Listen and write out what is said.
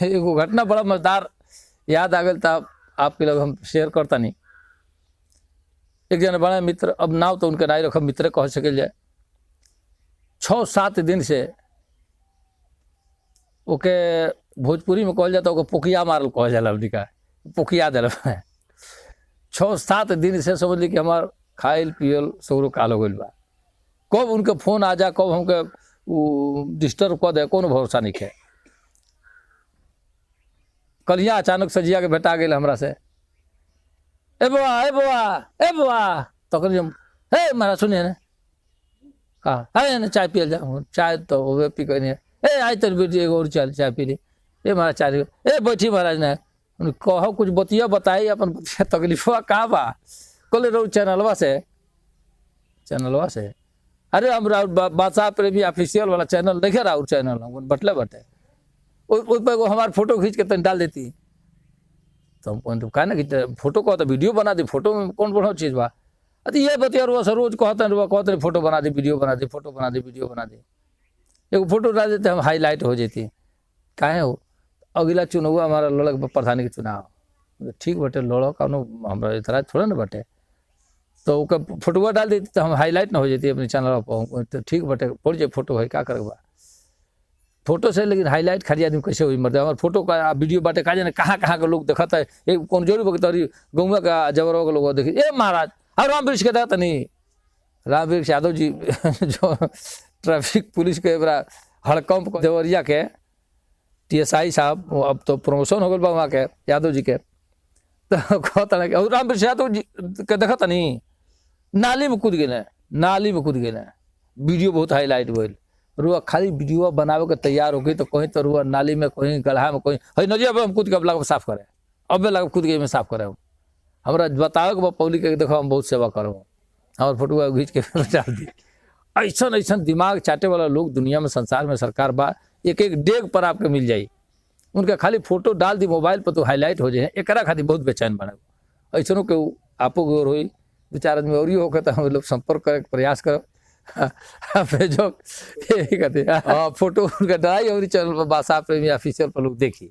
एगो घटना बड़ा मजेदार याद आ गल था, आपके लोग हम शेयर करता नहीं। एक जना बड़ा मित्र, अब नाव तो उनके नाई रखब, मित्र कह सकल जाए। 6-7 दिन से ओके भोजपुरी में कहल जाता, ओके पोकिया मारल कहल जाला, का पोकिया दिल। 6-7 दिन से समझ ली कि हमार खाइल पियल सगरो काल हो गई बा। कब उनके फोन आ जा, कब हमके डिस्टर्ब कर दे, कोनो भरोसा नहीं है। कलिया अचानक सजिया के भेटा गए हमरा से, ए बुआ ए बुआ ए बुआ, तो हे मारा सुनिए ने कहा है ना चाय पियल जा। चाय तो वे पी कर ए आई तेरी बेटी एगो और चाय पी ली। ए मारा चाय ए बैठी महाराज ने कहो कुछ बतिया बताई, अपन बतिया तकलीफवा का बा। कल रो चैनलवा से अरे हम बादशाह प्रेमी ऑफिशियल वाला चैनल देखे रहा, चैनल बटले बटे उस पर हमारे फोटो खींच के तन डाल देती। तो हम कहा ना कि फोटो कहो तो वीडियो बना दी, फोटो में कौन बड़ा चीज़ बा। अरे ये बतिया रुआ सर रोज कहते फोटो बना दी, वीडियो बना दी, फोटो बना दी, वीडियो बना दी। एगो फोटो डाल देते हम, हाईलाइट हो जाती। काहे हो अगला चुनाव हमारा लड़क प्रधानी के चुनाव, ठीक बटे लड़ो कौनो हमारा इतना थोड़ा ना बटे। तो फोटोवा डाल देती तो हम हाईलाइट ना हो जाती अपने चैनल पर, तो ठीक बटे पड़ जाए फोटो है क्या करबा फोटो से। लेकिन हाईलाइट खाली आदमी कैसे हुई मरते हमारे फोटो का वीडियो बाटे का जाने कहाँ के लोग देखता है। एक कौन जोड़ी बगतरी गौवा का जबरवा के लोग देखिए, ए महाराज और राम वृक्ष के देखता नहीं, राम वृक्ष यादव जी जो ट्रैफिक पुलिस के बड़ा हड़कंप देवरिया के TSI साहब, अब तो प्रमोशन हो गया बा वहाँ के यादव जी के। तो कहता ना कि राम वृक्ष यादव जी के देखता नहीं, नाली में कूद गए, नाली में कूद गए, वीडियो बहुत हाईलाइट भइल। रुआ खाली वीडियो बनावे के तैयार हो गई तो कहीं तो रुआ नाली में, कहीं गड्ढा में, कहीं है नदिया पे हम कूद के अब लगा साफ करे, अब लगा कूद के में साफ करे। हमरा बताओ कि पब्लिक के देखो हम बहुत सेवा करो, हमारे फोटो खींच के डाल दी। ऐसा दिमाग चाटे वाला लोग दुनिया में, संसार में, सरकार बा एक डेग पर आपके मिल जाई। उनका खाली फोटो डाल दी मोबाइल पर तो हाईलाइट हो जाए, एक खातिर बहुत बेचैन बने। ऐसा के आपो गौर हो, 2-4 आदमी और ही होकर तो हम लोग संपर्क करे प्रयास करो भेजो यही कहते हैं। फोटो उनका डाई और चैनल पर बादशाह प्रेमी ऑफिशियल पर लोग देखी।